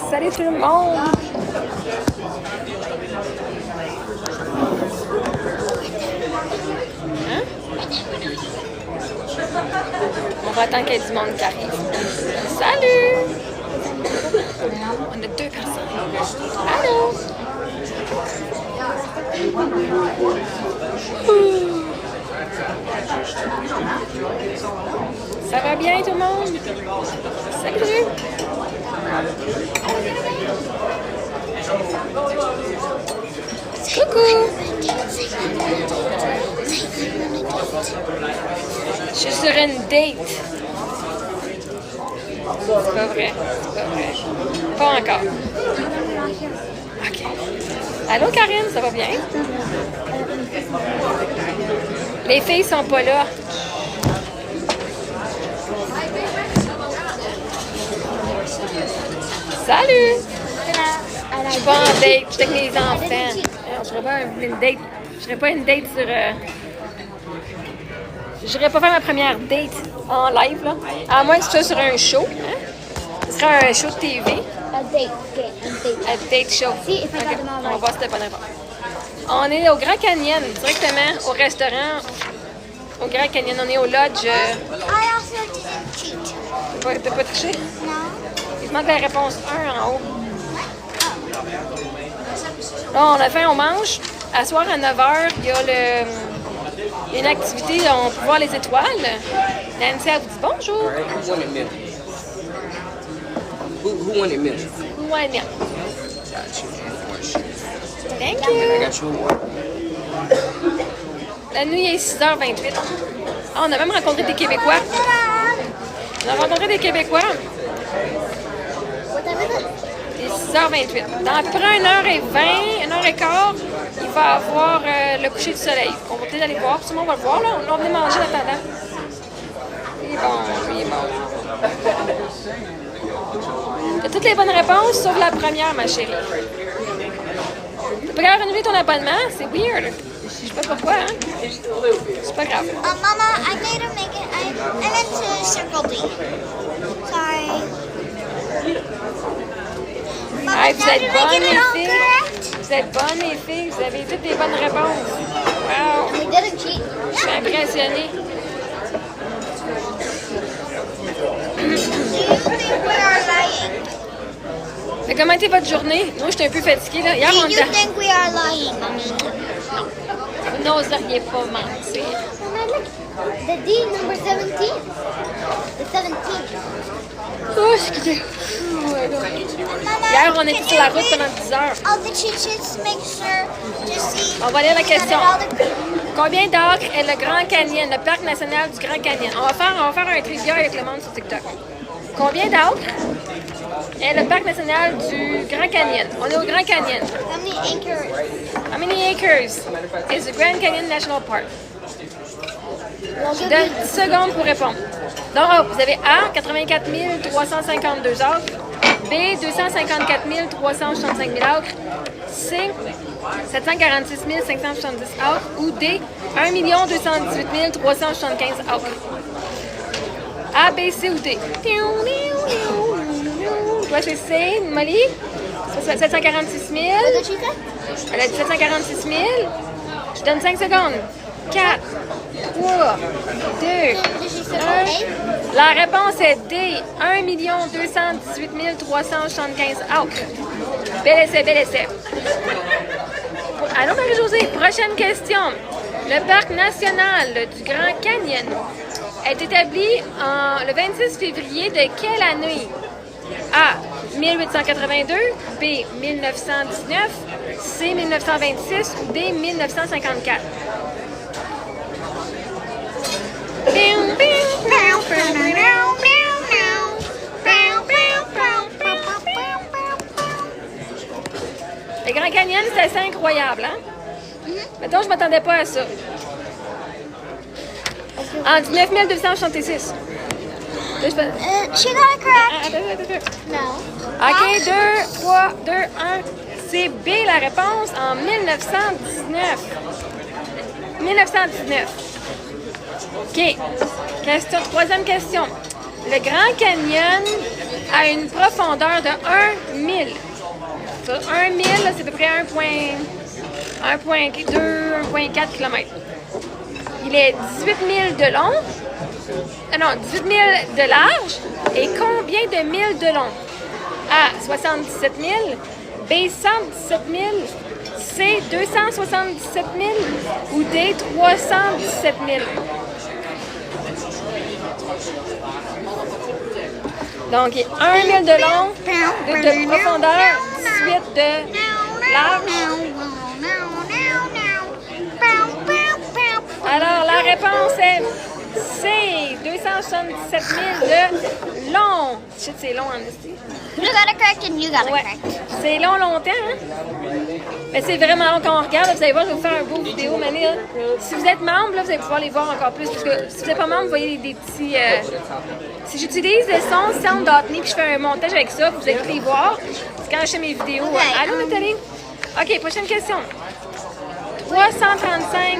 Salut tout le monde! Hein? On va attendre qu'il y ait du monde qui arrive. Salut! On a 2 personnes. Allô? Ça va bien tout le monde? Salut! Coucou! Je suis sur une date. C'est pas vrai. Pas encore. OK. Allô, Karine, ça va bien? Les filles sont pas là. Salut! Je suis pas en date, je suis avec les enfants. Je serais pas une date. Je serais pas une date sur. Je n'irais pas faire ma première date en live, là. À moins que ce soit sur un show. Hein? Ce serait un show de TV. A date. Un date show. See if I got Okay. them all On va right. voir si c'était pas n'importe. On est au Grand Canyon, directement au restaurant. Au Grand Canyon, on est au lodge. I also didn't cheat. T'as pas triché? No? Il te manque la réponse 1 en haut. Là, on a faim, on mange. À soir à 9h, il y a une activité, on peut voir les étoiles. Nancy, elle vous dit bonjour. All right, who wanted milk? Who wanted milk? Ouais, bien. Got you. One shit. Thank I you. got you a water. La nuit est 6h28. Ah, on a même rencontré des Québécois. On a rencontré des Québécois. What time is it? Il est 6h28. Dans à peu près 1h20, 1h15, il va y avoir le coucher du soleil. On va peut-être aller voir. Tout le monde va le voir. Là. On va venir manger en attendant. Il est bon, lui, il est bon. T'as toutes les bonnes réponses, sauf la première, ma chérie. T'as pas grave de renouveler ton abonnement? C'est weird. Je sais pas pourquoi, hein? C'est pas grave. Mama, I made a make it. I meant to circle D. Sorry. Mama, Hey, vous êtes did I bonnes, get les it all filles. correct? Vous êtes bonnes, les filles. Vous avez toutes des bonnes réponses. Wow. We didn't cheat. Je suis impressionnée. Do you think we are lying? Mais comment était votre journée? Moi, j'étais un peu fatiguée. Là. Hier, on Do you était... think we are lying, Mommy? Vous n'oseriez pas mentir. Mama, look. The D number 17. The 17. Oh, excusez. Mama, Hier, on était can sur la you route read pendant 10 heures. all the cheat sheets, make sure to see. On va lire la that question. all the- Combien d'acres est le Grand Canyon, le parc national du Grand Canyon? On va faire un trivia avec le monde sur TikTok. Combien d'acres est le parc national du Grand Canyon? On est au Grand Canyon. How many acres? How many acres is the Grand Canyon National Park? We'll Je give donne you 10 secondes pour répondre. Donc, vous avez A, 84 352 acres. B, 254 365 000 acres. C, 746 570 acres. Ou D, 1 218 375 acres. A, B, C ou D? Toi, c'est C, Molly? 746 000. what did she say? Elle a dit 746 000. Je donne 5 secondes. 4, 3, 2, Did she say 1. La réponse est D. 1 218 375 acres. Bel essai, bel essai. Allô, Marie-Josée. Prochaine question. Le parc national du Grand Canyon est établi le 26 février de quelle année? A. 1882, B. 1919, C. 1926 ou D. 1954. Le Grand Canyon, c'est assez incroyable, hein? Mettons, je m'attendais pas à ça. En 19 266. Là, je fais... She got it correct. Attends. No. OK, 2, 3, 2, 1. C'est B la réponse en 1919. 1919. OK. Troisième question. Le Grand Canyon à une profondeur de 1 000. Sur 1 000, c'est à peu près 1,2, 1,4 km. Il est 18 000 de long, non, 18 000 de large, et combien de milles de long? A, 77 000, B, 117 000, C, 277 000 ou D, 317 000? Donc, 1 000 de long, de profondeur, 18 de large. Alors, la réponse est C, 277 000 de long. Shit, c'est long en esti. You got it correct and you got it Ouais. correct. C'est long longtemps, hein? Mais c'est vraiment long quand on regarde. Là, vous allez voir, je vais vous faire un beau vidéo. Mais là, si vous êtes membre, là, vous allez pouvoir les voir encore plus. Parce que si vous n'êtes pas membre, vous voyez des petits... Si j'utilise le son Sound.me puis je fais un montage avec ça, vous allez les voir. C'est quand je fais mes vidéos. Ok. Allô, Nathalie? OK, prochaine question. 335...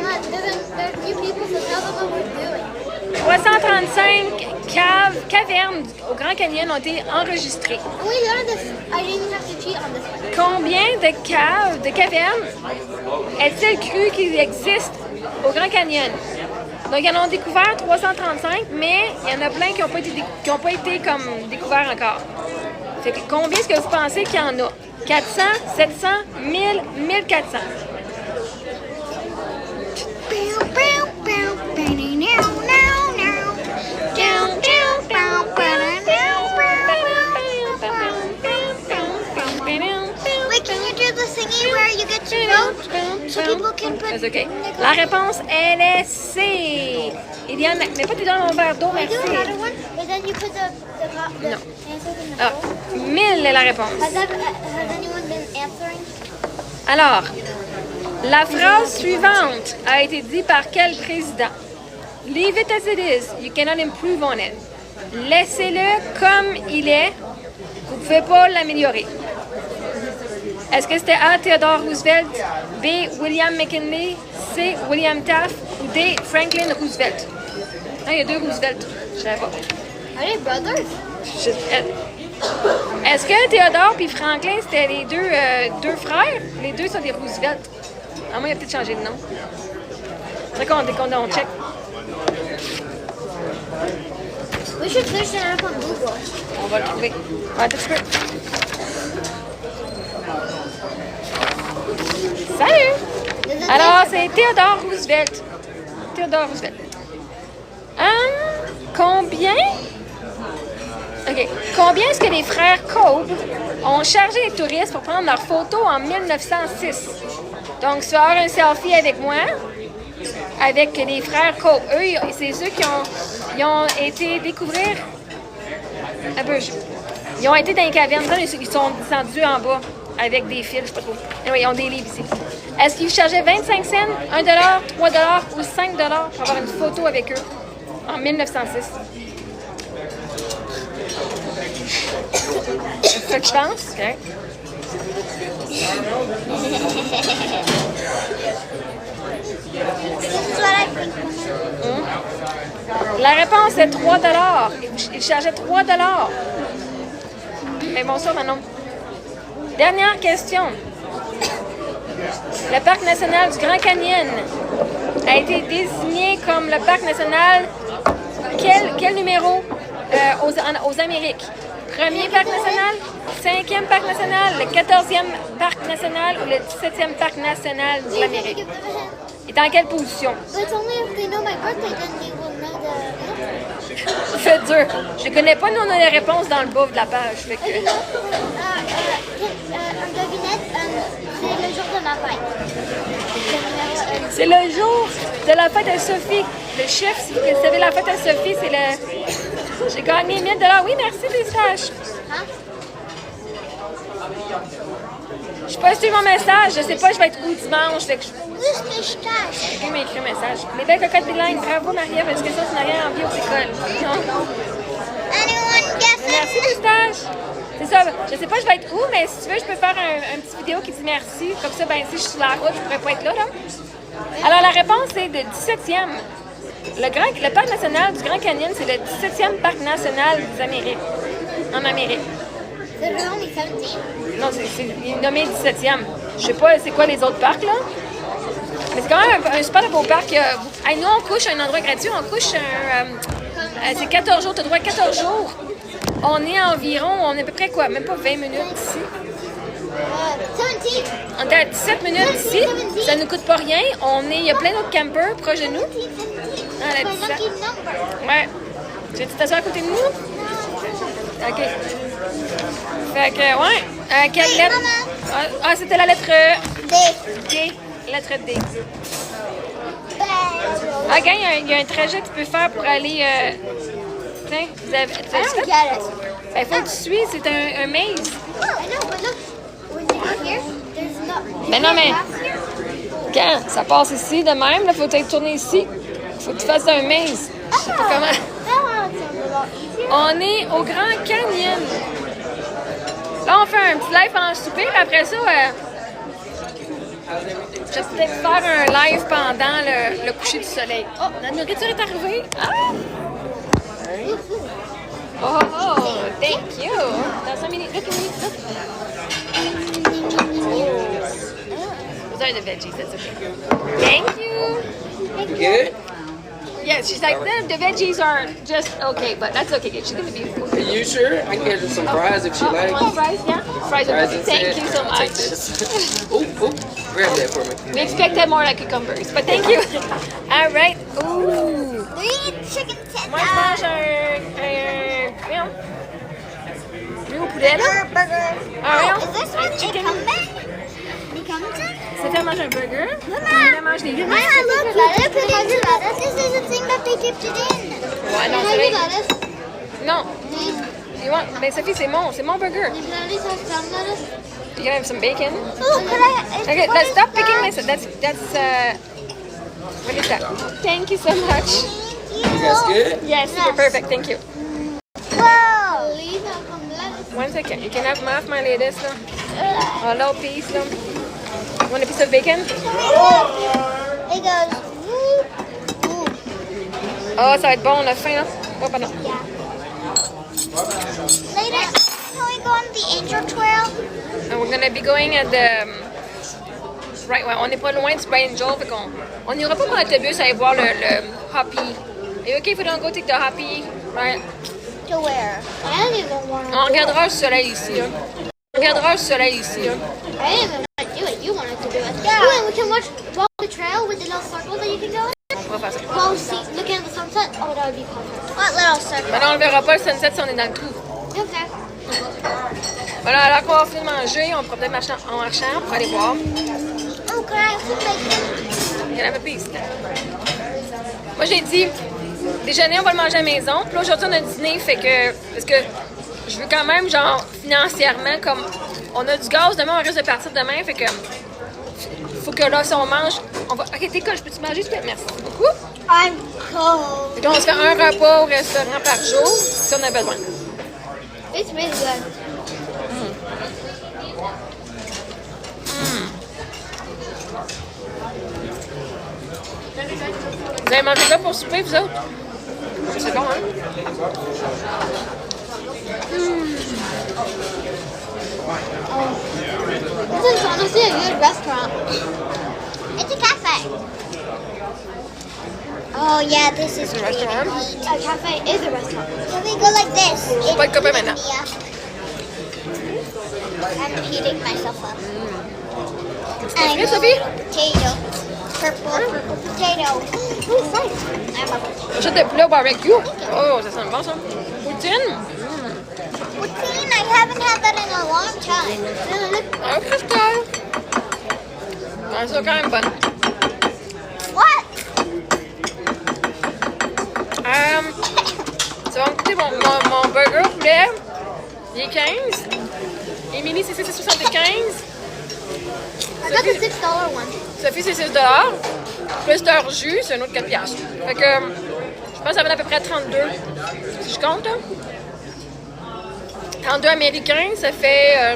There are few people that know what we're doing. 335 cavernes au Grand Canyon ont été enregistrées. We learned this. I didn't have to cheat on this one. Combien de cavernes est-il cru qu'il existe au Grand Canyon? Donc, ils en ont découvert 335, mais il y en a plein qui n'ont pas été comme découverts encore. Fait que combien est-ce que vous pensez qu'il y en a? 400, 700, 1000, 1400? Wait, can you do the singing where you get to vote so people can put? C'est OK. La réponse, elle est C. Il y en a... Mais pas dans mon verre d'eau, I merci. do another one, but then you put the No. answers in the Ah, bowl. 1000 est la réponse. Has anyone been answering? Alors, la phrase suivante a été dite par quel président? Leave it as it is. You cannot improve on it. Laissez-le comme il est. Vous ne pouvez pas l'améliorer. Est-ce que c'était A, Theodore Roosevelt, B, William McKinley, C, William Taft ou D, Franklin Roosevelt? Ah, il y a deux Roosevelt. Je savais pas. Are they brothers? Est-ce que Théodore et Franklin, c'était les deux frères? Les deux sont des Roosevelt. Ah, moi, il a peut-être changé de nom. C'est qu'on check. We should search that up on Google. On va le trouver. Attends un petit peu. Salut! Alors, c'est Theodore Roosevelt. Theodore Roosevelt. Combien? OK. Combien est-ce que les frères Kolb ont chargé les touristes pour prendre leurs photos en 1906? Donc, tu vas avoir un selfie avec moi, avec les frères Kolb. Eux, c'est ceux qui ont été découvrir... Un peu. Ils ont été dans les cavernes. Ils sont descendus en bas avec des fils, je sais pas trop. Anyway, ils ont des livres ici. Est-ce qu'ils chargeaient 25 cents, 1 $, 3 $ ou 5 $ pour avoir une photo avec eux en 1906? C'est ce que je pense. Okay. This is what I think. La réponse est 3 $. Ils chargeaient 3 $. Mais bonsoir, Manon. Dernière question. Le parc national du Grand Canyon a été désigné comme le parc national quel numéro aux Amériques? Premier parc national, 5e parc national, le 14e parc national ou le 17e parc national de l'Amérique? Et dans quelle position? But it's only if they know my birthday, then they will know the answer. C'est dur. Je ne connais pas, nous, on a les réponses dans le bas de la page. Fait que... C'est le jour de ma fête. C'est le jour de la fête à Sophie. Le chiffre, si vous savez la fête à Sophie, c'est le... J'ai gagné 1000 $. Oui, merci, Pistache. Hein? Je n'ai pas su mon message. Je sais pas, je vais être où dimanche. Fait que Who's Pistache? je vais écrire un message. Les belles cocottes bilingues. Bravo, Maria, parce que ça, tu n'as rien envie aux écoles. Non. Anyone guess Merci, it? Pistache. C'est ça. Je sais pas, je vais être où, mais si tu veux, je peux faire un petit vidéo qui dit merci. Comme ça, ben, si je suis sur la route, je pourrais pas être là. Alors, la réponse est de 17e. Le parc national du Grand Canyon, c'est le 17e parc national des Amériques. en Amérique. They're only 17. Non, il est nommé 17e. Je sais pas c'est quoi les autres parcs, là. Mais c'est quand même un super beau parc. Hey, nous, on couche à un endroit gratuit. On couche c'est 14 jours. Tu as droit à 14 jours. On est environ, on est à peu près quoi? Même pas 20 minutes ici. 17. On est à 17 minutes ici. Ça nous coûte pas rien. Il y a plein d'autres campers proches de nous. 17. Ah, la My 17. lucky number. Ouais. Tu veux t'asseoir à côté de nous? OK. Fait que, ouais. Quelle Hey, lettre? maman. Ah, c'était la lettre D. D. Lettre D. Bell. Ah, gang, il y a un trajet que tu peux faire pour aller. Tiens, tu as I fait? don't get it. Il faut que tu suives, c'est un maze. Oh, I know, but look. When you go here, there's no. Mais non, mais- Pass here? Quand ça passe ici de même, il faut que tu ailles tourner ici. Il faut que tu fasses un maze. Je sais pas comment. That one sounds a lot easier. On est au Grand Canyon. Là, on fait un petit live pendant le souper, puis après ça, je vais peut-être faire un live pendant le coucher du soleil. Oh, la nourriture est arrivée. Ah! Oh, thank you. Dans 5 minutes. Look at me. Look. Those are the veggies. That's okay. Thank you. Good? Yeah, she's like, the veggies are just okay, but that's okay. She's going to be full. Are you sure? I can get her some fries if she likes. Oh, fries, yeah. Fries are Fries good. instead. Thank you so I'll take much. this. Ooh, grab that for me. We expected more like cucumbers, but thank you. All right. Ooh. We eat chicken tenders. Moi, je mange voyons. Oui, au poulet, là. Burger. Ah, voyons. Is this one Chicken. incumbent? C'était manger un burger. Mama. On mange des Mama, légumes. look, lettuce. This is the thing that they dipped it in. Ouais, non, Can c'est I get vrai. lettuce? Non. Please. You want? Mais Sophie, c'est mon burger. Can I at least have some lettuce? You can have some bacon. Oh, could I? Okay, what let's is stop picking that? my. That's what is that? Thank you so much. Thank you. That's good? Yes, super perfect. Thank you. Whoa. Please have some lettuce. 1 second. You can have half my lettuce, là. A little piece, là. Want a piece of bacon? It goes. Woo. Woo. Oh, ça va être bon, on a faim, là. Oh, pardon. Later, can we go on the angel trail? And we're gonna be going at the. Right, ouais, on n'est pas loin du Brian Joel, fait on n'ira pas prendre l'autobus aller voir le Hoppy. Are you okay if we don't go take the Hoppy? Right. To where? I don't even want to. On regardera le soleil ici, là. On regardera le soleil ici, là. I didn't even want to do it. You wanted to do it. Yeah. Ooh, and we can walk the trail with the little circle that you can go in. On va faire ça. While looking at the sunset. Oh, that would be perfect. What little circle? Mais non, on ne verra pas le sunset si on est dans le trou. Okay. Voilà, alors qu'on va finir de manger, on pourra peut-être marcher en marchant pour aller voir. Oh, can I have some bacon? Il y en avait plus. Moi, j'ai dit, déjeuner, on va le manger à la maison. Puis là, aujourd'hui, on a dîner, fait que. Parce que je veux quand même, genre, financièrement, comme. On a du gaz, demain, on risque de partir demain, fait que. Faut que là, si on mange. On va. Ok, t'es cool, je peux-tu manger? Merci beaucoup. I'm cold. Fait qu'on se fait un repas au restaurant par jour, si on a besoin. It's really good. Vous avez mangé quoi pour souper, vous autres? C'est bon, hein? This is honestly a good restaurant. It's a cafe. Oh yeah, this is a restaurant? A cafe is a restaurant. Can we go like this? On va être copains maintenant. I'm heating myself up. C'est frais, Sophie? Potato. Purple potato. Ooh, fries. I'm a Achète des poulets au barbecue. Oh, ça sent bon, ça. Poutine. poutine. I haven't had that in a long time. Un cristal. Ah, c'est quand même bon. What? Ça va me coûter mon burger au poulet. Il est 15. Et Mimi, c'est 6,75. I got the $6 one. Sophie, c'est 6 plus leur jus, c'est un autre 4 piastres. Fait que je pense que ça va à peu près 32. Si je compte, hein. 32 américains, ça fait à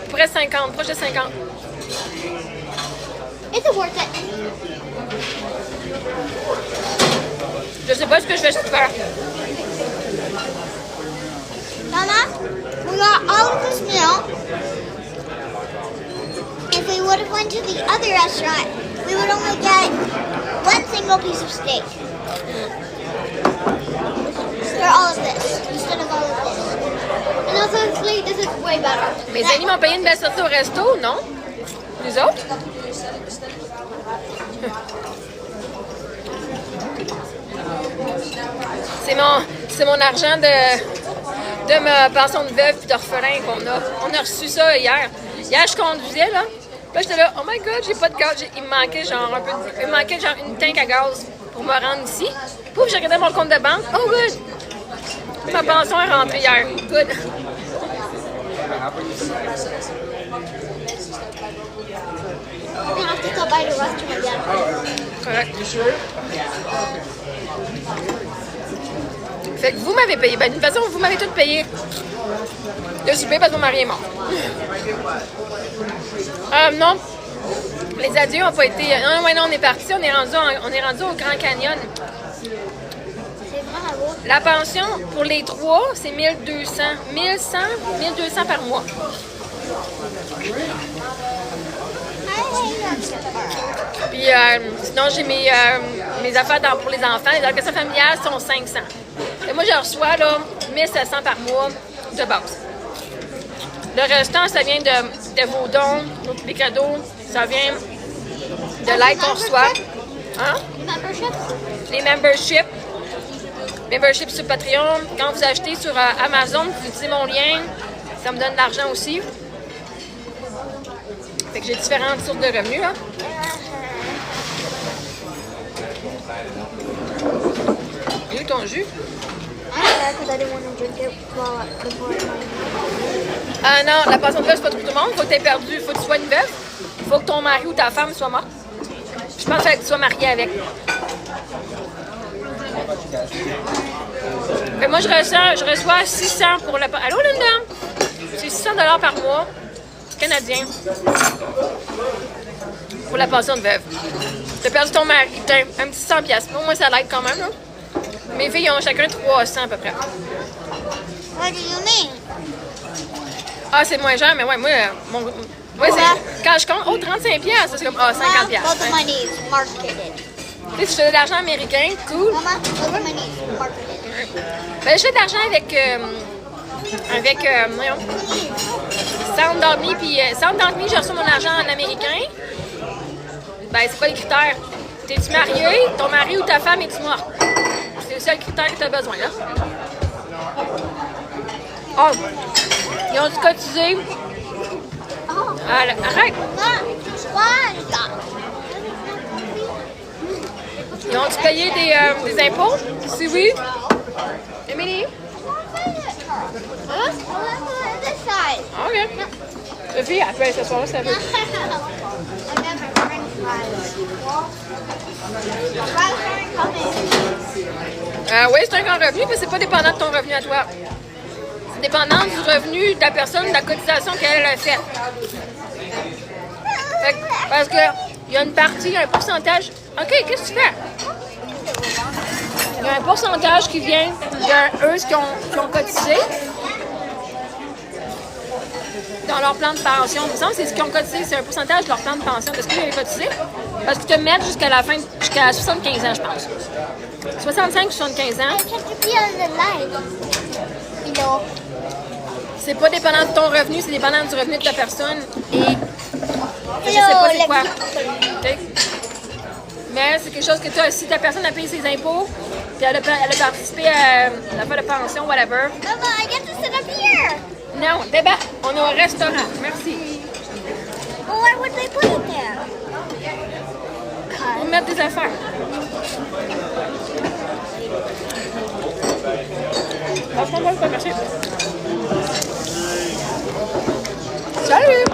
peu près 50, proche de 50. Is it worth it? Je sais pas ce que je vais faire. Mama? this meal, if we would have went to the other restaurant, we would only get one single piece of steak. For all of this, instead of all of this. And honestly, this is way better. Mes amis m'ont payé une belle sortie au resto, non? Les autres? C'est mon argent de ma pension de veuve et d'orphelin qu'on a. On a reçu ça hier. Hier, je conduisais, là. Puis là, j'étais là, oh my god, j'ai pas de gaz. Il me manquait genre un peu il me manquait genre une tank à gaz pour me rendre ici. Pouf, j'ai regardé mon compte de banque. Oh good! Ma pension est rentrée hier. Good. We're gonna have to go by the restaurant again. Correct. Fait que vous m'avez payé. Ben, de toute façon, vous m'avez tout payé. Le souper parce que mon mari est mort. Non. Les adieux n'ont pas été. Non, ouais, non, on est parti. On est rendu au Grand Canyon. C'est vraiment beau. La pension pour les trois, c'est 1200. 1200 par mois. Puis sinon, j'ai mes affaires pour les enfants. Les allocations familiales sont 500. Et moi, je reçois là, 1700 par mois de base. Le restant, ça vient de vos dons, des cadeaux. Ça vient de l'aide qu'on reçoit. Hein? Les memberships. Membership sur Patreon. Quand vous achetez sur Amazon, vous utilisez mon lien. Ça me donne de l'argent aussi. Fait que j'ai différentes sources de revenus. Hein? Et où ton jus? Ah non, la passion de veuve, c'est pas pour tout le monde. Faut que tu aies perdu, faut que tu sois une veuve. Faut que ton mari ou ta femme soit mort. Je pense que tu sois marié avec. Mais moi, je reçois 600 pour le... Allô, Linda? C'est 600 $ par mois, canadien, pour la pension de veuve. Tu as perdu ton mari, t'as un petit 100 $. Moi, ça l'aide quand même. Là. Mes filles ont chacun 300 à peu près. What do you mean? Ah, c'est moins cher, mais ouais, moi, c'est... Quand je compte, 35 $, c'est comme, 50 $. Well, the money is marketed. Tu sais, si je fais de l'argent américain, cool. Mama, well, the money is marketed. Ben, je fais de l'argent avec voyons, Sound.me, puis Sound.me, j'ai reçu mon argent en américain. Ben, c'est pas les critères. T'es-tu marié, ton mari ou ta femme est-tu mort? C'est le seul critère que tu as besoin, là. Oh! Ils ont dû cotiser. Arrête! Ils ont dû payer des impôts? Si oui? Émilie? This side. OK. La fille, elle peut aller s'asseoir là, si elle veut. Oui, c'est un grand revenu, mais c'est pas dépendant de ton revenu à toi. C'est dépendant du revenu de la personne, de la cotisation qu'elle a faite. Parce qu'il y a une partie, il y a un pourcentage. OK, qu'est-ce que tu fais? Il y a un pourcentage qui vient de eux qui ont cotisé dans leur plan de pension. Il me semble que c'est ce qu'ils ont cotisé, c'est un pourcentage de leur plan de pension. Est-ce qu'ils avaient cotisé? Parce qu'ils te mettent jusqu'à la fin, jusqu'à 75 ans, je pense. 65 ou 75 ans. C'est pas dépendant de ton revenu, c'est dépendant du revenu de ta personne. Et je sais pas c'est quoi. Okay. Mais c'est quelque chose que tu as. Si ta personne a payé ses impôts, puis elle a participé à la fin de pension, whatever. Mama, I get to sit up here. Non, débat. On est au restaurant. Merci. Well, why would they put it there? Pour mettre des affaires. Franchement, moi, je peux merci. Salut!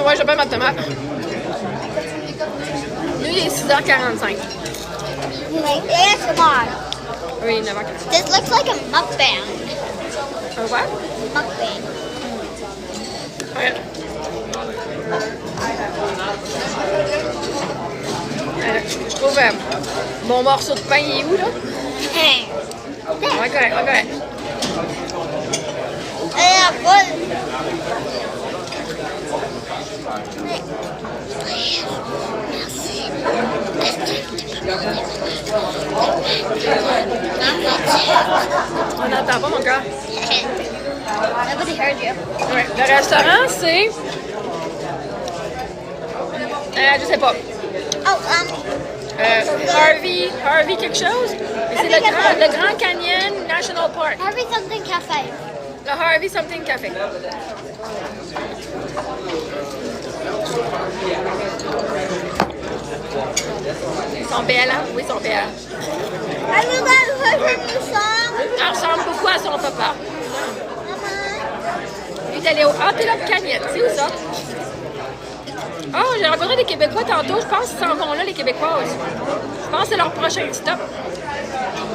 Ouais, j'ai pas ma tomate. Nous, il est 6h45. ASMR. Oui, 9h45. This looks like a mukbang. Un quoi? Mukbang. Ouais. Je trouve mon morceau de pain, il est où, là? Hey. Ouais, correct, ouais, correct. la folle. On n'entend pas, mon gars. Nobody heard you. Ouais. Le restaurant, c'est... je sais pas. Oh, Harvey quelque chose. Et c'est le Grand Canyon National Park. Harvey something cafe. Le Harvey Something Café. Ils sont belles, hein? Oui, ils sont belles. Have you guys heard her new song? Elle ressemble beaucoup à son papa. Mama. Lui, il est allé au Antelope Canyon. C'est où ça? Oh, j'ai rencontré des Québécois tantôt. Je pense qu'ils s'en vont là, les Québécoises. Je pense que c'est leur prochain stop.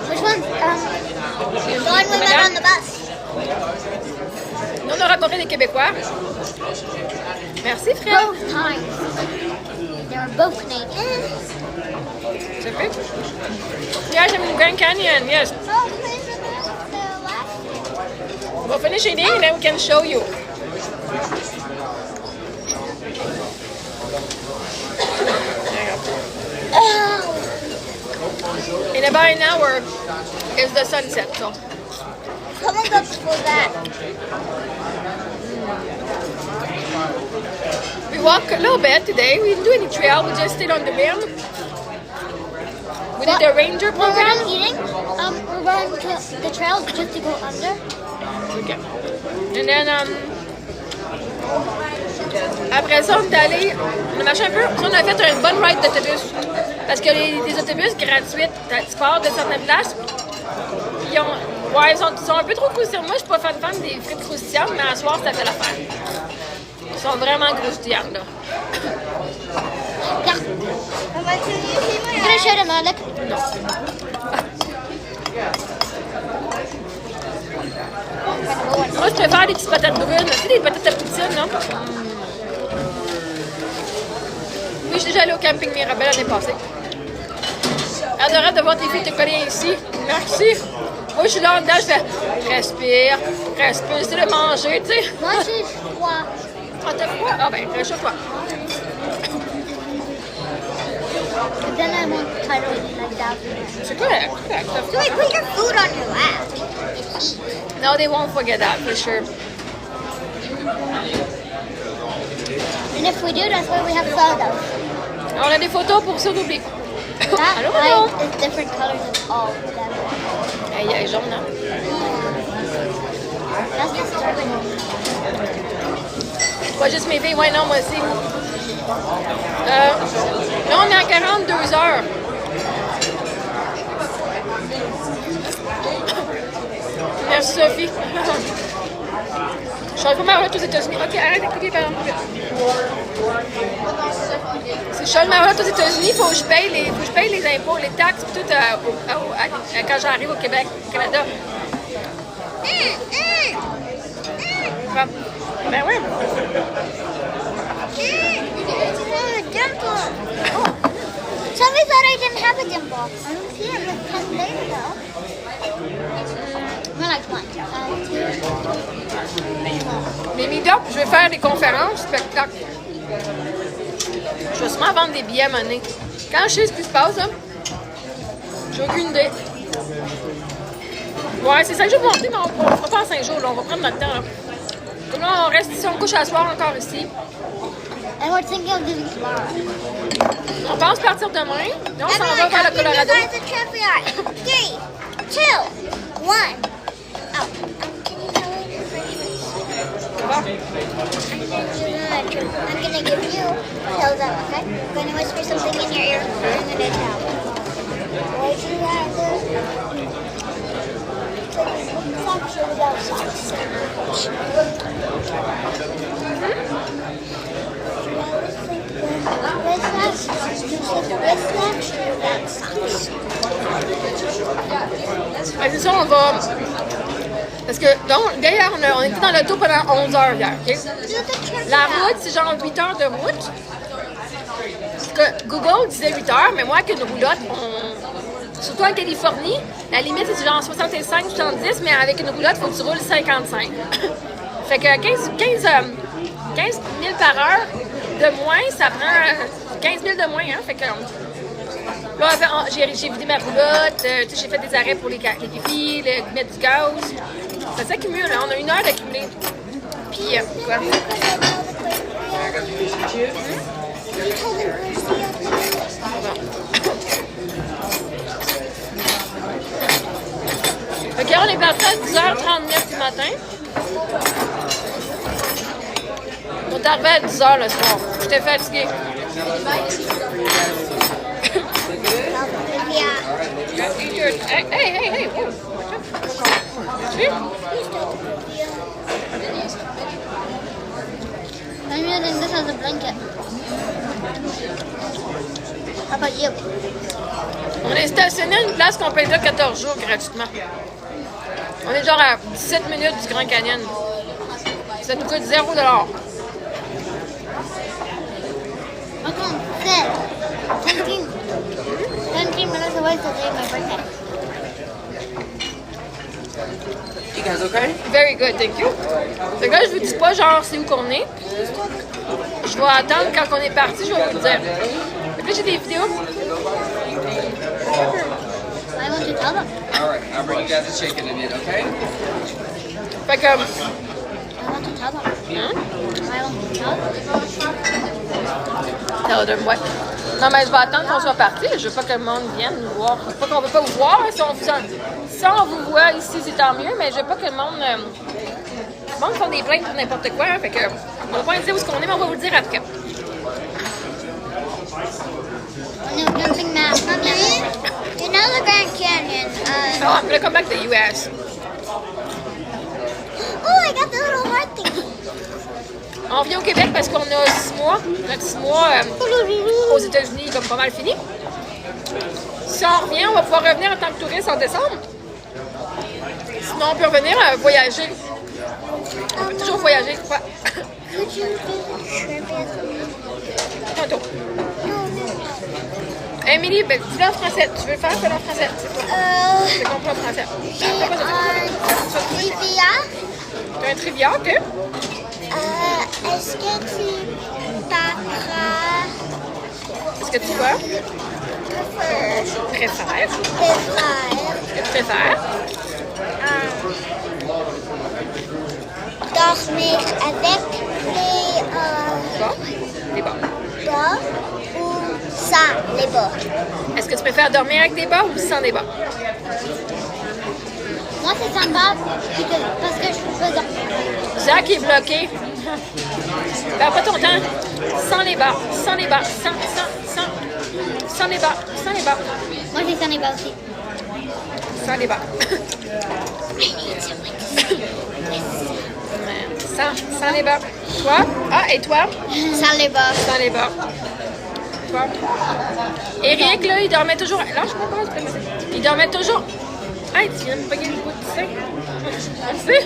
Which one? The one we met on the bus. Nous, on a rencontré des Québécois. Merci, frère. Both times. They were both naked. Ça fait? Yeah, j'aime le Grand Canyon, yes. Oh, please, the last. We'll finish eating and then we can show you. In about an hour is the sunset, so. Someone got before that. We walked a little bit today. We didn't do any trail. We just stayed on the rim. We did the ranger When we're program. done eating, we're going to the trails just to go under. Okay. And then, après ça, on est allé, on a marché un peu. On a fait une bonne ride d'autobus. Parce que les autobus gratuits, tu pars de certaines places. Ils sont un peu trop croustillants. Moi, je suis pas fan des frites croustillantes, mais à soir, ça fait l'affaire. Ils sont vraiment croustillants, là. Yeah. I'm gonna show them, look. Moi, je préfère des petites patates brunes. Tu sais, des patates à poutine, là. Oui, je suis déjà allée au camping Mirabel l'année passée. Adorable de voir tes filles te coller ici. Merci. Moi, je suis là en dedans, je fais respire, c'est de manger, tu sais. Moi, j'ai froid. Ah, t'as froid? Ah, ben, réchauffe-toi. But then I won't cuddle you like that. C'est correct, correct. T'as So froid. wait, put your food on your lap and eat. No, they won't forget that, for sure. And if we do, that's why we have photos. On a des photos pour ça d'oublier. That Allô, light allô? is different colors of all of them. Hey, elle est jaune, hein? That's disturbing. Pas juste mes filles, ouais, non, moi aussi. Là, on est à 42 heures. Merci, Sophie. Je suis pas Marotte aux États-Unis. Ok, arrête d'écouter, par exemple. Si je suis Marotte aux États-Unis, il faut que je paye les impôts, les taxes, tout quand j'arrive au Québec, au Canada. Ben oui. Dimple. Somebody thought I didn't have a dimple. I don't see it. Like 10 days ago. More like one. Mais meet-up, je vais faire des conférences, spectacles. Je vais sûrement vendre des billets à monnaie. Quand je sais ce qui se passe, là, j'ai aucune idée. Ouais, c'est 5 jours montés, mais on ne fera pas en 5 jours. Là. On va prendre notre temps. Là. Comme là, on reste ici, on couche à soir encore ici. And we're thinking of leaving tomorrow. On pense partir demain. Là, on s'en va vers le Colorado. You guys a trivia. 3, 2, 1. Oh, can you tell me your Ça va? I'm gonna give you tell them, okay? I'm gonna whisper something in your ear and I'm gonna tell. Would you rather socks or without socks? With socks or without socks? Ouais, c'est ça, on va. Parce que, donc, d'ailleurs, on était dans l'auto pendant 11 heures hier. OK? La route, c'est genre 8 heures de route. Parce que Google disait 8 heures, mais moi, avec une roulotte, surtout en Californie, la limite, c'est genre 65-70, mais avec une roulotte, il faut que tu roules 55. Fait que 15 000 par heure de moins, ça prend 15 000 de moins. Hein? Fait que, là, j'ai vidé ma roulotte, j'ai fait des arrêts pour les filles, mettre du gaz. Ça s'accumule, hein? On a 1 heure d'accumuler. Puis, quoi? Ok, on est parti à 10h39 du matin. On est arrivé à 10h le soir. J'étais fatiguée. Hey! Oh. Tu? I'm using this as a blanket. How about you? On est stationné à une place qu'on paye là 14 jours gratuitement. On est genre à 17 minutes du Grand Canyon. Ça nous coûte 0 $. Okay, good. 17 minutes away today, my birthday. You guys okay? Very good, thank you. Fait que là, je vous dis pas genre c'est où qu'on est. Je vais attendre quand on est parti, je vais vous dire. Et puis j'ai des vidéos. I want to tell them. All right, I'll bring you guys a chicken in it, okay? Fait que, I want to tell them. hein? I want to tell them. Tell them what? Non, mais je vais attendre qu'on soit parti. Je veux pas que le monde vienne nous voir. Je veux pas qu'on veut pas vous voir. Si on vous voit ici, c'est tant mieux, mais je veux pas que le monde... le monde font des plaintes pour n'importe quoi. Fait que, on va pas dire où est-ce qu'on est, mais on va vous le dire après. On est au camping Mass. Mommy, you know the Grand Canyon. Oh, I'm gonna come back to the US. Oh, I got the little heart thing. On vient au Québec parce qu'on a 6 mois. Notre 6 mois aux États-Unis est comme pas mal fini. Si on revient, on va pouvoir revenir en tant que touriste en décembre. Sinon, on peut revenir voyager. On peut toujours voyager, je crois. Could you do the shrimp as Tantôt. Émilie, ben, dis-le en français. Tu veux le faire? Fais-le en français. C'est compris en français. Trivia. Tu as un trivia, OK? Est-ce que tu Est-ce que tu vas? Préfères? Que tu préfères? Dormir avec Les bas. bas ou sans les bas? Est-ce que tu préfères dormir avec des bas ou sans des bas? Moi, c'est sans bas parce que je peux pas dormir. Jacques est bloqué. Perds pas ton temps. Sans les bas. Sans les bas. Sans les bas. Sans les bas. Moi, j'ai sans les bas aussi. Sans les bas. Sans les bas. Toi? Ah, et toi? Sans les bas. Sans les bas. Toi? Eric, là, il dormait toujours. Là, je comprends pas. Il dormait toujours. Ah, tu viens de me payer le bout de sein. Merci.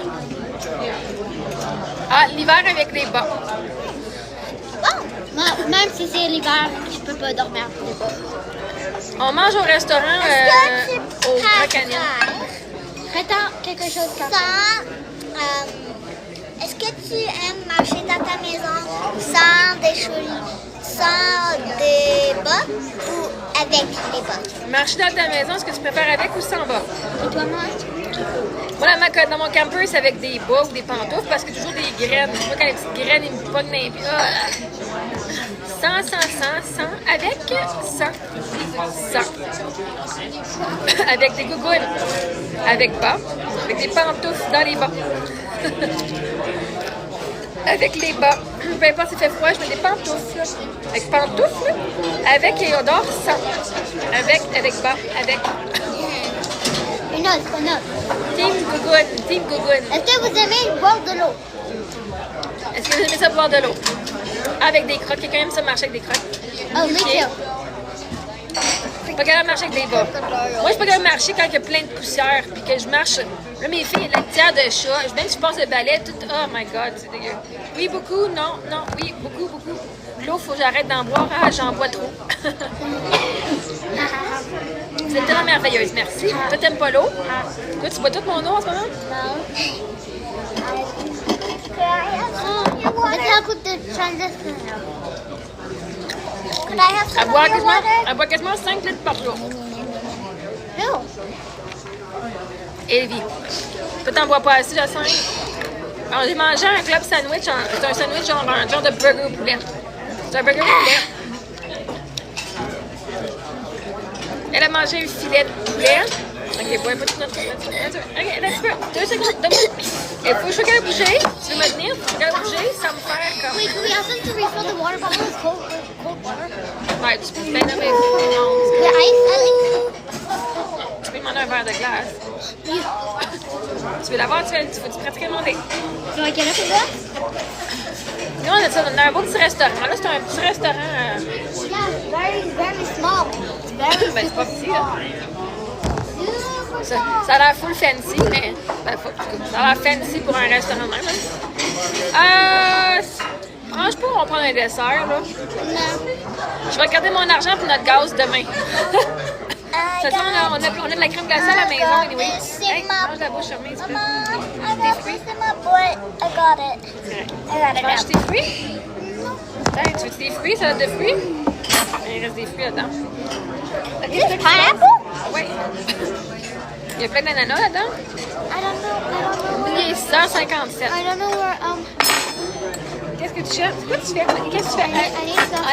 Ah, l'hiver avec les bas. Bon, moi, même si c'est l'hiver, je peux pas dormir avec les bas. On mange au restaurant au Grand Canyon. Attends, quelque chose comme ça. Est-ce que tu aimes marcher dans ta maison sans des bas ou avec les bas? Marcher dans ta maison, est-ce que tu préfères avec ou sans bas? Et toi, moi? Moi, dans mon camper, c'est avec des bas ou des pantoufles parce que toujours des graines. Moi, quand les petites graines, ils me pognent dans les pieds. Sans, avec, sans. Avec des gougounes, avec bas, avec des pantoufles dans les bas. Avec les bas. Peu importe s'il fait froid, je mets des pantoufles. Avec pantoufles, avec et on dort sans. Avec bas, avec. Une autre. Team Gougoune. Est-ce que vous aimez boire de l'eau? Est-ce que vous aimez ça boire de l'eau? Avec des crocs. Quelqu'un aime ça marcher avec des crocs? Oh, me too. Je suis pas capable de marcher avec des bas. Moi, je suis pas capable de marcher quand il y a plein de poussière. Puis que je marche. Là, mes filles, la litière de chat. Même si je passe le balai, tout. Oh my god, c'est dégueu. Oui, beaucoup. Non. Oui, beaucoup. L'eau, faut que j'arrête d'en boire. Ah, j'en bois trop. Vous êtes tellement merveilleuse, merci. Toi, t'aimes pas l'eau? Toi, tu bois toute mon eau en ce moment? Non. Could I have some of your water? Let's help with the transition. Could I have some of your water? Elle boit quasiment 5 litres par jour. No. Evie. Toi, t'en bois pas assez de 5? Alors, j'ai mangé un club sandwich. C'est un sandwich genre un genre de burger au poulet. C'est un burger au poulet. Elle a mangé un filet de poulet. Ok, bois un peu de notre. Ok, un petit peu. 2 secondes. Il faut que je regarde bouger. Tu veux me tenir? Faut que je regarde bouger sans me faire comme. Wait, do we ask them to refill the water bottle with cold water? Ouais, tu peux. Ben non, mais. The ice? Tu peux demander un verre de glace. Tu veux l'avoir? Tu faut pratiquement demander. Do I get it for that? Nous, on a ça dans un beau petit restaurant. Là, c'est un petit restaurant. Yeah, very small. It's very Ben, c'est pas petit, là. super Ça small. a l'air full fancy, mais. Ben, ça a l'air fancy pour un restaurant même. Franchement, on va prendre un dessert, là. No. Je vais regarder mon argent pour notre gaz demain. Ça, on a de la crème glacée à la maison, anyway. Hey, mange la bouche fermée, s'il te plaît. I got this in my boy. I got it. I got it Manges now. tes fruits? Hey, tu veux des fruits, salade de fruits? Il reste des fruits là-dedans. Is this pineapple? Oui. Il y a plein d'ananas là-dedans. I don't know. Il est 6h57. I don't know where Qu'est-ce que tu cherches? Qu'est-ce que tu fais? Qu'est-ce que tu fais? I need some.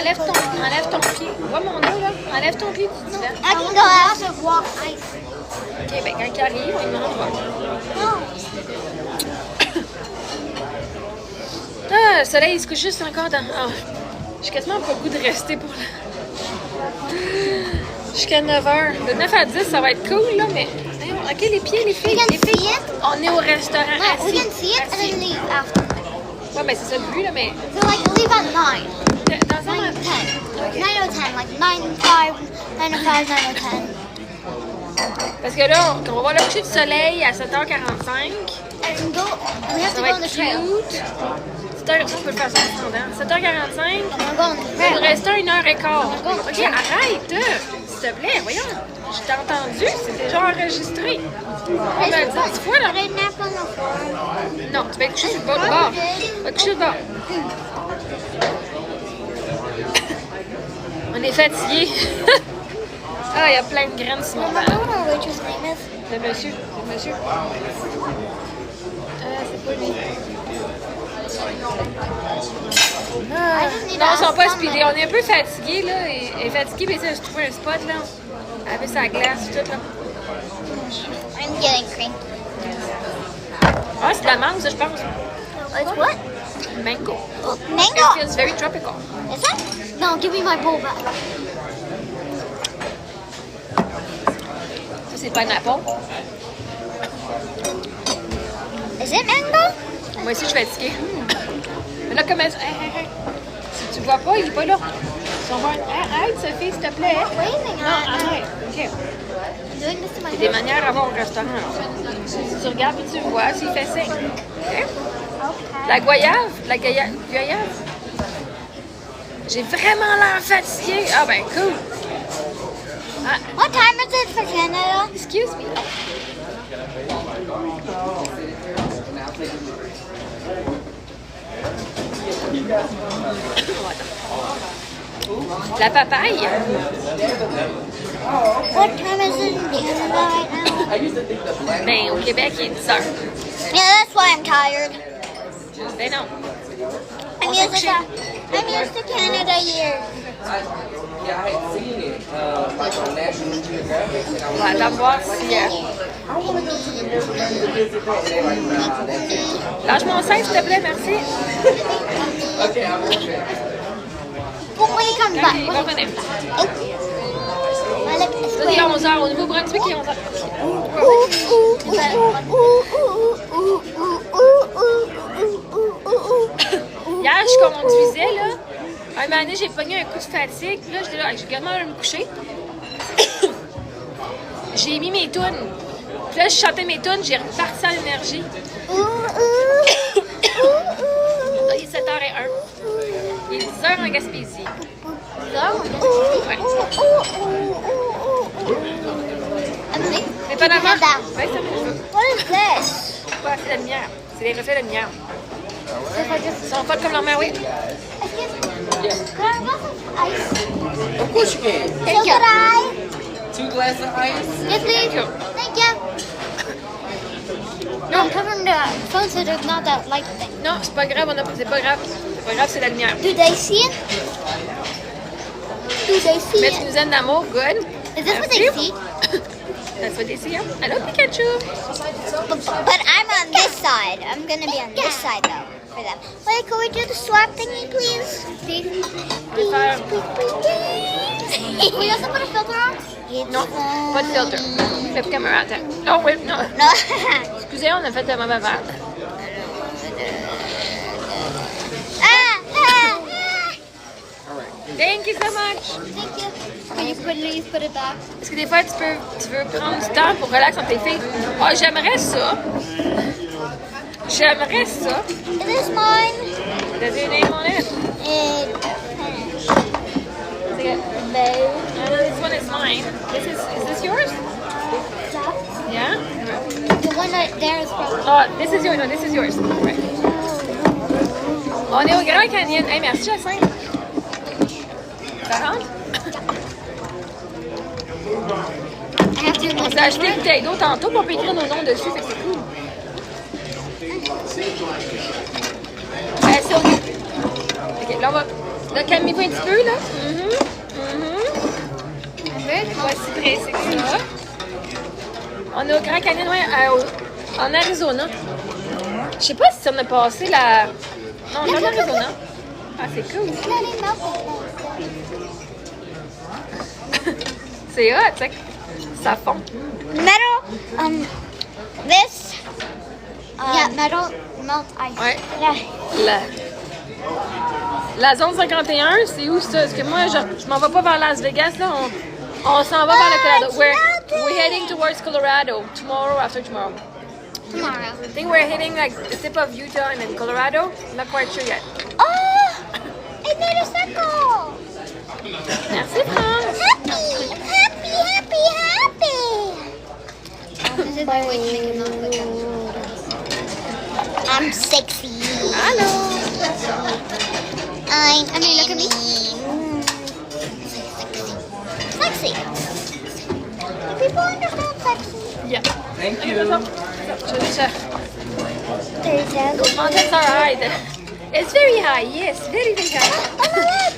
Enlève ton pied. Vois mon dos là. Enlève ton pied du divan. I can go out of walk ice. Ok, ben quand il arrive, il demandera. No. Ah, le soleil il se couche juste encore dans. Ah, j'ai quasiment pas le goût de rester pour la. Jusqu'à 9h. De 9 à 10, ça va être cool là, mais. Ok, les pieds, les filles. We can Les filles. see it. On est au restaurant. No, we assis. can see it and Assis. then leave after. Ouais, ben c'est ça le but là, mais. So like leave at 9. Dans un 9, 10. 9 or 10. Like 9, 5, 9 or 5, 9 or 10. Parce que là, on va voir le coucher du soleil à 7h45. And go. We have Ça to va go on être the trail. cute. 7h, on peut le faire ça pendant. 7h45. I'm gonna go on the Il trail. nous reste 1h15. Ok, arrête! S'il te plaît, voyons. Je t'ai entendu, c'est déjà enregistré. On va le dire 10 fois là. Put a nap on the floor. Non, tu vas te coucher sur le bord. Va te coucher sur le bord. On est fatigués. Ah, il y a plein de graines sur mon Mama, I banc. don't know what his name is. Le monsieur. C'est pas lui. Ah, non, ils sont pas speedés. On est un peu fatigués, là. Elle est fatiguée, mais ça, je trouve un spot, là. Avec sa glace, tout, là. I'm getting cranky. Ah, c'est de la mangue, ça, je pense. It's what? Mango. It Mango. feels very tropical. Is it? No, give me my bowl back. Ça, c'est pineapple. Is it mango? Moi aussi, je suis fatiguée. Mais là, comme elle... Hey. Si tu vois pas, il est pas là. Ils sont morts. Arrête, Sophie, s'il te plaît. Waving Non, at me. arrête. OK. I'm doing this to my Il y a des hair. manières à voir au restaurant. Si tu regardes et tu vois, s'il fait signe. OK? Okay. La goyave. Goyave. J'ai vraiment l'air fatiguée. Ah, ben, cool. Ah, What time is it for Canada? excuse me. La papaye. What time is it in Canada right now? Ben, au Québec, il est 10 heures. Yeah, that's why I'm tired. Ben non. I'm used to Canada years. Yeah, I had seen it, like on National Geographic, and I On was va attendre voir si... I want to go to the Netherlands to visit that. And they're like, nah, that's it. Lâche mon sein, s'il te plaît, merci. Okay, I'm okay. But when he comes back, Il va revenir. I look Là, il est 11h. Au Nouveau-Brunswick, il est 11h. Hier, je conduisais, là. Un moment donné, j'ai pogné un coup de fatigue. Puis là, j'étais là, j'ai également à me coucher. J'ai mis mes tunes. Puis là, je chantais mes tunes, j'ai reparti à l'énergie. Là, il est 7h01. Il est 10h en Gaspésie. Ouais. Dépendamment. Canada. Ouais, ça me What is this? quoi, c'est la lumière. C'est les reflets de lumière. Ils sont pas comme leur mère, oui. Excuse me. Can I have ice? Of course you can. So could I? 2 glasses of ice. Yes, please. you. Thank you. No, I'm covering the phone so there's not that light thing. Non, c'est pas grave, c'est pas grave. C'est pas grave, c'est la lumière. Do they see it? Do they see Mais tu it? nous aimes d'amour, good. Is this what they Merci. see? That's what they see, hein? Hello, Pikachu. But I'm on this side. I'm gonna be on this side though for them. Wait, can we do the swap thingy, please? Please, please, faire- please. Can we also put a filter on? Non, pas de filter. Flip camera, attends. Oh, oui, non. No. Excusez, on a fait un mauvais verre. Ah. Thank you so much. Thank you. Can you please put it back? Est-ce que des fois, tu veux prendre du temps pour relaxer entre tes filles? Oh, j'aimerais ça. J'aimerais ça. Is this mine? Does your name on it? Is it? This one is mine. Is this yours? Yeah? The one right there is probably. Oh, this is yours. No, this is yours. Right. On est au Grand Canyon. Hey, merci, Jacinthe. Ça rentre? I have to On s'est acheté une bouteille d'eau tantôt, puis on peut écrire nos noms dessus, fait que c'est cool. C'est OK. Ok, là, on va... Là, calmez-vous un petit peu, là. Pas si pressé que ça. On est au Grand Canyon, ouais, en Arizona. Je sais pas si on a passé la... Non, pas en Arizona. Ah, c'est cool. C'est hot, tu sais. Ça fond. Metal, this, yeah, metal melt ice. Ouais. Yeah. La zone 51, c'est où ça? Parce que moi, je m'en vais pas vers Las Vegas, là. On s'en va vers le Colorado. We're heading towards Colorado tomorrow, after tomorrow. Tomorrow. I think we're hitting like the tip of Utah and then Colorado. I'm not quite sure yet. Oh, I made a circle. Merci, France. This is my way to make it not look good. I'm sexy. Hello. I mean, look at me. Sexy. Do people understand sexy? Yeah. Thank Okay, you. that's all. There's a Mountains are high. It's very high, yes, very, very high. Oh, look.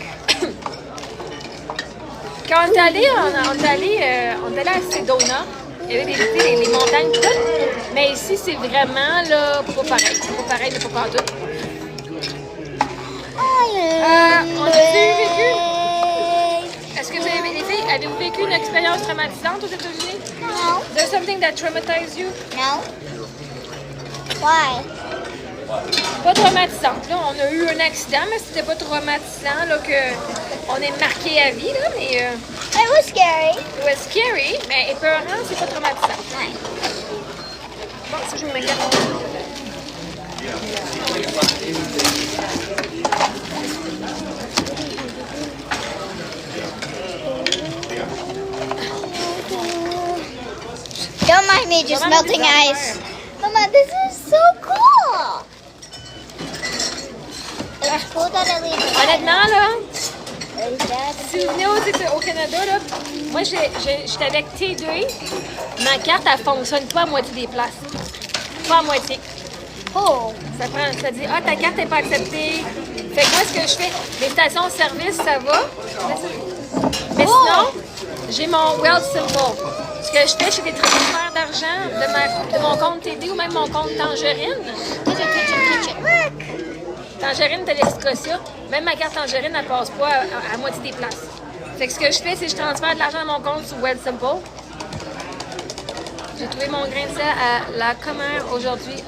Quand on est allé, on est allé à Sedona, il y avait les montagnes toutes, mais ici c'est vraiment là, pas pareil. Pas pareil, mais pas partout. On a-tu vécu? Est-ce que vous avez les filles, avez-vous vécu une expérience traumatisante aux États-Unis? No. There's something that traumatized you? No. Why? Pas traumatisante. Là, on a eu un accident, mais c'était pas traumatisant là, que on est marqué à vie, là, mais It was scary. it was scary, mais épeurant, c'est pas traumatisant. Nice. Bon, ça, je me regarde. Don't mind me just melting ice. Mama, this is so cool. It's cool that I leave it. Honnêtement, là, Is that si vous venez au Canada, là, moi, j'étais avec T2. Ma carte, elle fonctionne pas à moitié des places. Pas à moitié. cool? Ça dit, ah, ta carte n'est pas acceptée. Fait que moi, ce que je fais, les stations-service, ça va. Mais sinon, j'ai mon Well Simple. Ce que je fais, je fais des transferts d'argent de mon compte TD ou même mon compte Tangerine. Touch it. Look. Tangerine, t'as Scotia. Même ma carte Tangerine, elle passe pas à moitié des places. Fait que ce que je fais, c'est que je transfère de l'argent à mon compte sur Well Simple. J'ai trouvé mon grain de sel à la commère aujourd'hui.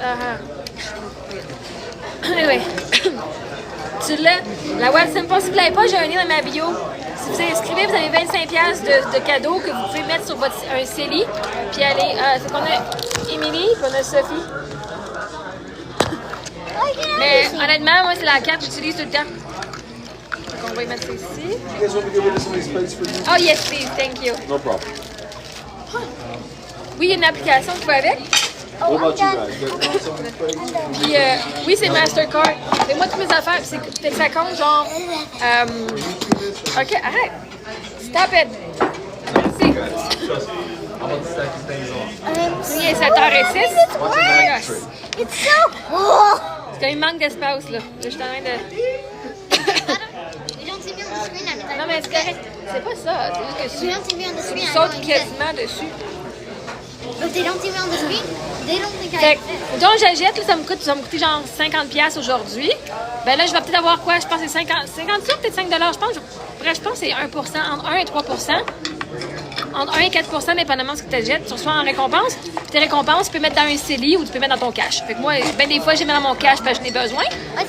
Anyway. Tu l'as. La Well Simple, si vous ne l'avez pas, j'ai un lien dans ma bio. Si vous inscrivez, vous avez 25$ de cadeaux que vous pouvez mettre sur un CELI. Puis aller. C'est qu'on a Émilie, puis on a Sophie. Mais honnêtement, moi, c'est la carte que j'utilise tout le temps. Donc, on va y mettre ça ici. You guys want me to get rid of some of these plates for you? Oh, yes, please. Thank you. No problem. Oui, il y a une application qui va avec. Oh, What I'm about you done. guys? You guys want some of these plates? Puis, oui, c'est Mastercard. Fais-moi toutes mes affaires. Fait que ça compte genre. Ok, arrête. Stop it. Merci. Oui, il est 7h06. Oh my gosh. It's so cool. Parce qu'il manque d'espace, là. Là, je suis en train de. You don't see me on the screen. I'm Non, mais c'est correct. C'est pas ça. C'est juste que You don't see me on the screen. tu I sautes don't exist. quasiment dessus. But they don't see me on the screen. They don't think I Fait exist. que, donc, j'achète, là, ça va me coûter genre 50$ aujourd'hui. Ben là, je vais peut-être avoir quoi? Je pense que c'est 50 sur peut-être 5$. Je pense que c'est 1%, entre 1 et 3%. Entre 1 et 4%, dépendamment de ce que tu achètes. Tu reçois en récompense. Puis tes récompenses, tu peux mettre dans un CELI ou tu peux mettre dans ton cash. Fait que moi, ben des fois, j'ai mis dans mon cash parce que je n'ai besoin.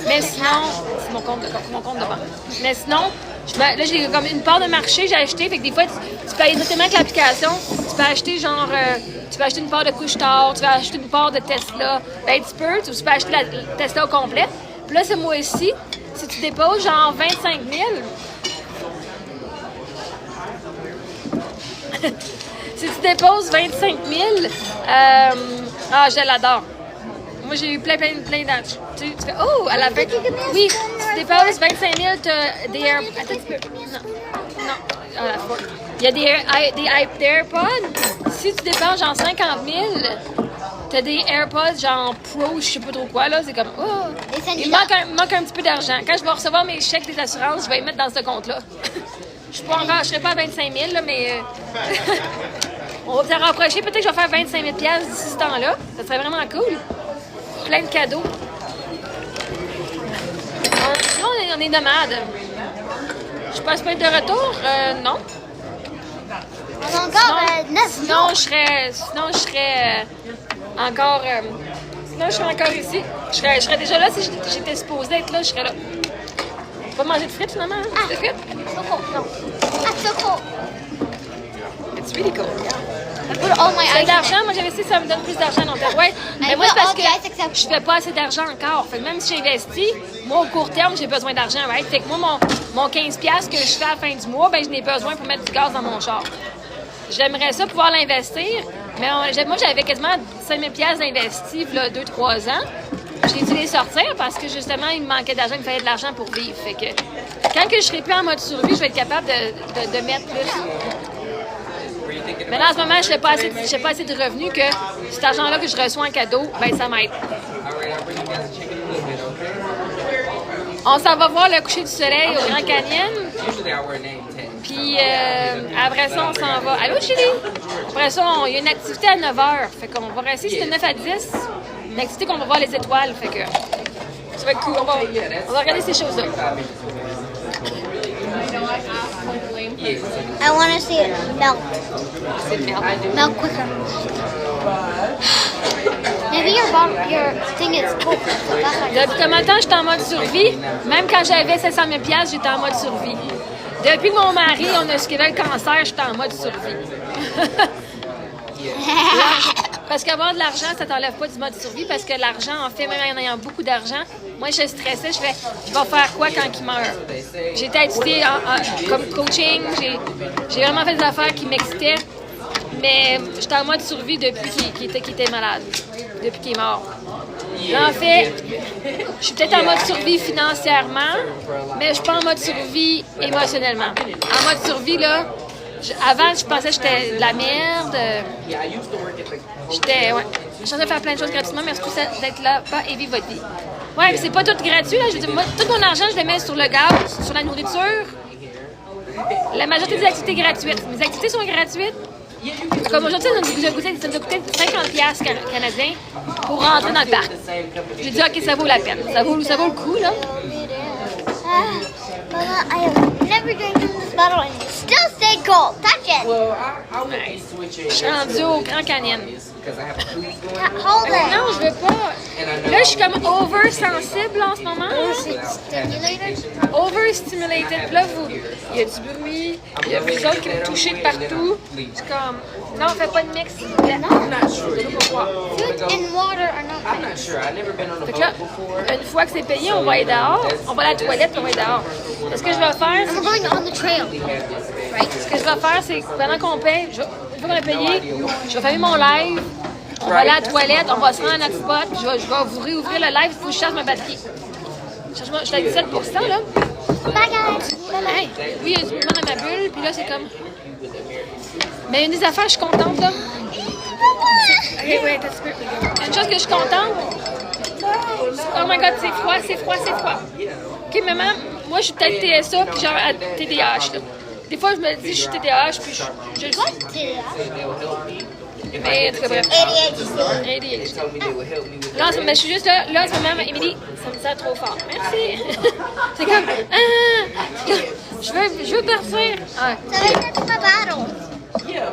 Mais sinon, c'est mon compte de banque. Mais sinon, là, j'ai comme une part de marché, j'ai acheté. Fait que des fois, tu peux aller directement avec l'application. Tu peux acheter genre, tu peux acheter une part de Couche-Tard, tu peux acheter une part de Tesla. Ben, tu peux acheter la Tesla au complet. Puis là, ce mois-ci, si tu déposes genre 25 000, si tu déposes 25 000, je l'adore. Moi, j'ai eu plein d'argent. Tu fais, oh, à la fin. Oui, si tu déposes 25 000, tu as des AirPods. Attends un petit peu. Non. À la fois. Il y a des AirPods. Si tu dépenses genre 50 000, tu as des AirPods genre Pro, je sais pas trop quoi, là. C'est comme, oh. Il manque un petit peu d'argent. Quand je vais recevoir mes chèques des assurances, je vais les mettre dans ce compte-là. Je ne serai pas à 25 000, là, mais on va peut-être rapprocher. Peut-être que je vais faire 25 000$ d'ici ce temps-là. Ça serait vraiment cool. Plein de cadeaux. Sinon, on est nomades. Je pense pas être de retour? Non. On a encore 9 Sinon, je serais encore... sinon, je serais encore ici. Je serais déjà là. Si j'étais supposée être là, je serais là. Pas manger de frites, finalement? Hein? De frites? So cool. No. That's so cool. It's really cool. I put all my C'est ice de l'argent. Moi, j'avais dit ça me donne plus d'argent. Donc, ouais. Mais moi, c'est parce que je fais pas assez d'argent encore. Fait que même si j'investis, moi, au court terme, j'ai besoin d'argent, right? Fait que moi, mon 15$ que je fais à la fin du mois, ben, je n'ai besoin pour mettre du gaz dans mon char. J'aimerais ça pouvoir l'investir, mais moi, j'avais quasiment 5 000$ d'investis, là, 2-3 ans. J'ai dû les sortir parce que, justement, il me manquait d'argent, il me fallait de l'argent pour vivre. Fait que, quand que je serai plus en mode survie, je vais être capable de mettre plus. Mais là, en ce moment, je n'ai pas assez de revenus que cet argent-là que je reçois en cadeau, ben ça m'aide. On s'en va voir le coucher du soleil au Grand Canyon. Puis après ça, on s'en va. Allô, Julie? Après ça, il y a une activité à 9h. Fait qu'on va rester, c'était 9 à 10. Une activité qu'on va voir les étoiles. Fait que ça va être cool. On va regarder ces choses-là. I want to see it melt. Melt quicker. Maybe your thing is cool. Depuis combien de temps j'étais en mode survie? Même quand j'avais 700 000$, j'étais en mode survie. Depuis que mon mari, on a esquivé le cancer, j'étais en mode survie. Parce qu'avoir de l'argent, ça t'enlève pas du mode survie, parce que l'argent, en fait, même en ayant beaucoup d'argent, moi, je stressais, je vais faire quoi quand il meurt? J'ai été étudiée comme coaching, j'ai vraiment fait des affaires qui m'excitaient, mais j'étais en mode survie depuis qu'il était malade, depuis qu'il est mort. Là, en fait, je suis peut-être en mode survie financièrement, mais je suis pas en mode survie émotionnellement. En mode survie, là, avant, je pensais que j'étais de la merde. Ouais. Je suis en train de faire plein de choses gratuitement. Merci d'être là et vivre votre vie. Ouais, mais c'est pas tout gratuit, là. Je veux dire, moi, tout mon argent, je le mets sur le gaz, sur la nourriture. La majorité des activités gratuites. Mes activités sont gratuites. Comme aujourd'hui, ça nous a coûté 50$ canadiens pour rentrer dans le parc. J'ai dit, OK, ça vaut la peine. Ça vaut le coup, là. Mama, I have never drank in this bottle and it still stay cold. Touch it. Well, I'll make you switch it. Je suis rendue au Grand Canyon. Because I have a cruise going. Hold it. Non, je veux pas. Là, je suis comme oversensible en ce moment. Stimulated. Overstimulated. Puis là, il y a du bruit. Il y a vous autres qui me touchez de partout. C'est comme, non, on fait pas de mix. I'm not sure. Food and water are not I'm not sure. I've never been on a Fait que là, boat before. une fois que c'est payé, on va aller dehors. On va à la toilette, on va aller dehors. Ce que je vais faire, And we're going on the trail. ce que je vais faire, c'est que pendant qu'on paye, une fois qu'on a payé, je vais fermer mon live. On On va aller à la toilette, on va se rendre à notre spot, je vais vous réouvrir le live, il faut que je charge ma batterie. Je suis à 17%, là. Bye, guys. Hey, oui, il y a du mouvement dans ma bulle, puis là, c'est comme... Mais une des affaires, je suis contente, là. Ok, oui, attends un petit peu. Une chose que je suis contente. Oh my god, c'est froid, c'est froid, c'est froid. Ok, maman, moi, je suis peut-être TSA, puis genre à TDAH, là. Des fois, je me dis, je suis TDAH, puis je le sais. Mais en tout cas, bref. ADHD. Là, mais je suis juste là, en ce moment, Émilie, ça me sent trop fort. Merci. C'est comme, je veux partir. Ah. So it's not my bottle. Yeah,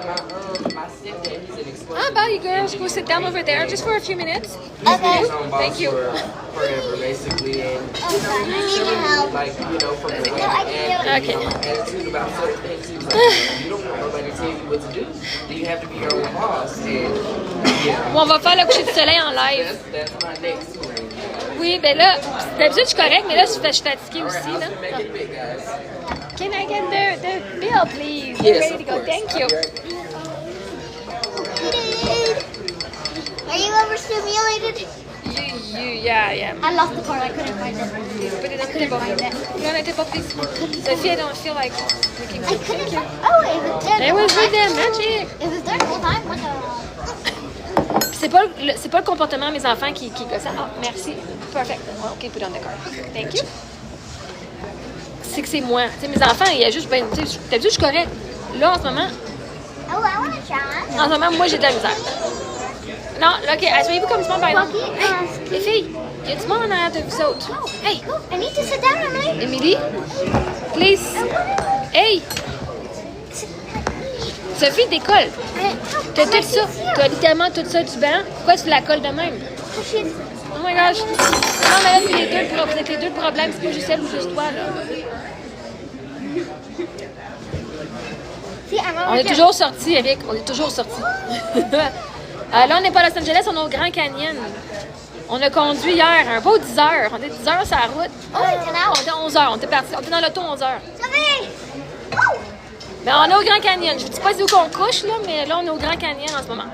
my stepdad, he's an explosive. How about you girls go sit down over there just for a few minutes? Okay. Thank you. Forever, basically, and Oh, God, I need your help. like, you know, from the No, I can do it. Okay. attitude about certain things, he was like, you don't want nobody to tell you what to do. Then you have to be your own boss, and yeah, Bon, on va faire le coucher de soleil en live. that's my next screen. Oui, ben là, d'habitude, je suis correcte, mais là, je suis fatiguée aussi, là. Make it big, guys. Can I get the bill, please? Yes, Ready to go. of course. Thank you. Are you overstimulated? Yeah. I lost the card. I couldn't find it. Put it on the table. No, no, table, please. Sophie, I don't feel like making I food. couldn't Thank you. find. Oh, it was there. It the was whole with time. them, magic. It was there the whole time. What the? C'est pas le comportement de mes enfants qui gosse. Ah, merci. Perfect. OK, put on the card. Thank you. C'est que c'est moi. Tu sais, mes enfants, il y a juste, ben, tu sais, d'habitude, je suis correcte. Là, en ce moment, Oh, I want to try. En ce moment, moi, j'ai de la misère. Non, là, OK, asseyez-vous comme du monde, par exemple. Hey, les filles, il y a du monde en arrière de vous autres. Hey, I need to sit down, Emily. Émilie, please. Hey, Sophie, décolle. T'as tout ça. T'as littéralement tout ça du banc. Pourquoi tu la colles de même? Oh my gosh. Non, mais là, c'est les deux problèmes. C'est pas juste elle ou juste toi, là. On est toujours sortis, Eric. On est toujours sortis. Là, on n'est pas à Los Angeles, on est au Grand Canyon. On a conduit hier un beau 10 heures. On est 10 heures sur la route. Oh, it's an On hour. était 11 heures. On était parti. On était dans l'auto 11 heures. Sophie! Oh! Mais on est au Grand Canyon. Je ne dis pas où qu'on couche, là, mais là, on est au Grand Canyon en ce moment.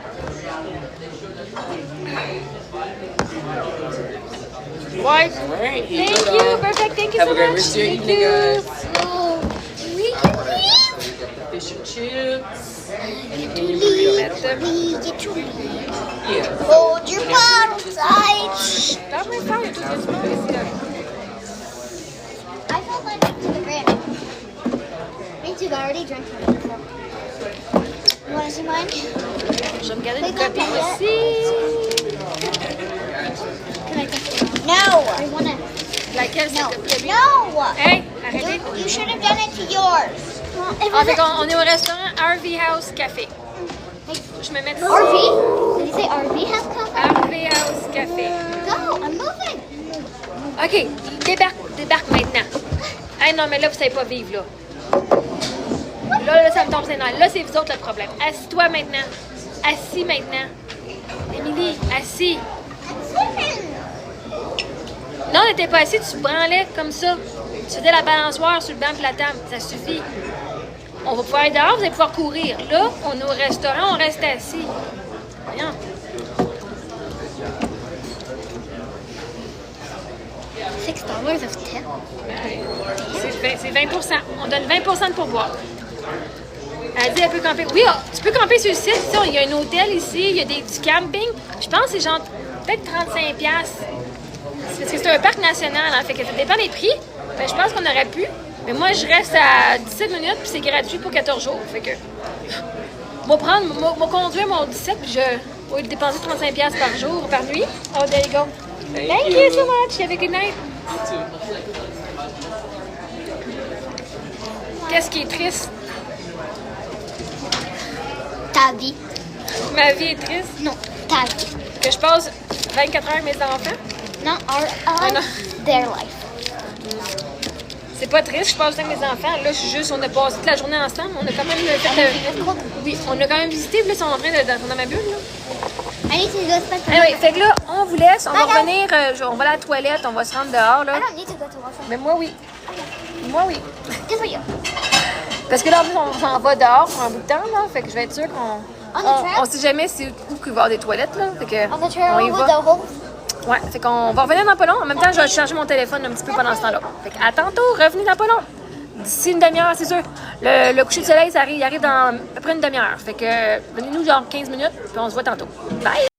Ouais. Alright, Thank you. Perfect. Thank you Have so a great much. rest of your Thank evening, you. guys. Oh, we can leave. Fish and chips. We get to leave. Yeah. Hold your bottle tight. Dans mes frères, il y a tout ce monde ici, là. I felt like to the granny. Me too, but I already drank it. You want to see mine? Je vais me garder They une got copine that aussi. Can I take it? No. I want to. Laquelle, c'est No. le copine? No. Hey, arrêtez. You should have done it to yours. Ah, fait qu'on- on est au restaurant RV House Café. Je me mets ici. RV? Did you say RV has come? RV House Café. Go. I'm moving. OK, débarque maintenant. Hey, non, mais là, vous savez pas vivre, là. Là, ça me tombe ses nerfs. Là, c'est vous autres le problème. Assis-toi maintenant. Assis maintenant. Émilie, assis. Non, on n'était pas assis, tu te branlais comme ça. Tu faisais la balançoire sur le banc de la table. Ça suffit. On va pouvoir aller dehors, vous allez pouvoir courir. Là, on est au restaurant, on reste assis. Voyons. $6 of tip. C'est 20%. On donne 20% de pourboire. Elle dit elle peut camper. Oui, tu peux camper sur le site. Ça, il y a un hôtel ici, il y a du camping. Je pense que c'est genre peut-être 35$. Parce que c'est un parc national, hein, fait que ça dépend des prix. Ben, je pense qu'on aurait pu. Mais moi, je reste à 17 minutes, puis c'est gratuit pour 14 jours. Fait que. Moi, conduire mon 17, puis je vais dépenser 35$ par jour, par nuit. Oh, there you go. Thank you so much. Have a good night. Qu'est-ce qui est triste? Ta vie. Ma vie est triste. Non, ta vie. Que je passe 24 heures avec mes enfants. Non, non. their life. C'est pas triste, je passe avec mes enfants. Là, je suis juste, on a passé toute la journée ensemble. On a quand même fait. Oui, on a quand même visité. Puis là, ils sont en train de dans ma bulle. Là. I need to go spend some Anyway, fait que là, on vous laisse. On va Bye, revenir. On va aller à la toilette. On va se rendre dehors. I Là. don't need to go to washroom. Mais moi, oui. Moi, oui. Good for you. Parce que là, en plus, on s'en va dehors pour un bout de temps. Là. Fait que je vais être sûre qu'on on sait jamais c'est où qu'il va y avoir des toilettes, là. Fait que, On the on trail y with va. the hole. Ouais, fait qu'on va revenir dans pas long. En même temps, je vais charger mon téléphone un petit peu pendant ce temps-là. Fait que à tantôt, revenez dans pas long. D'ici une demi-heure, c'est sûr. Le coucher de soleil, il arrive dans à peu près une demi-heure. Fait que venez-nous genre 15 minutes, puis on se voit tantôt. Bye!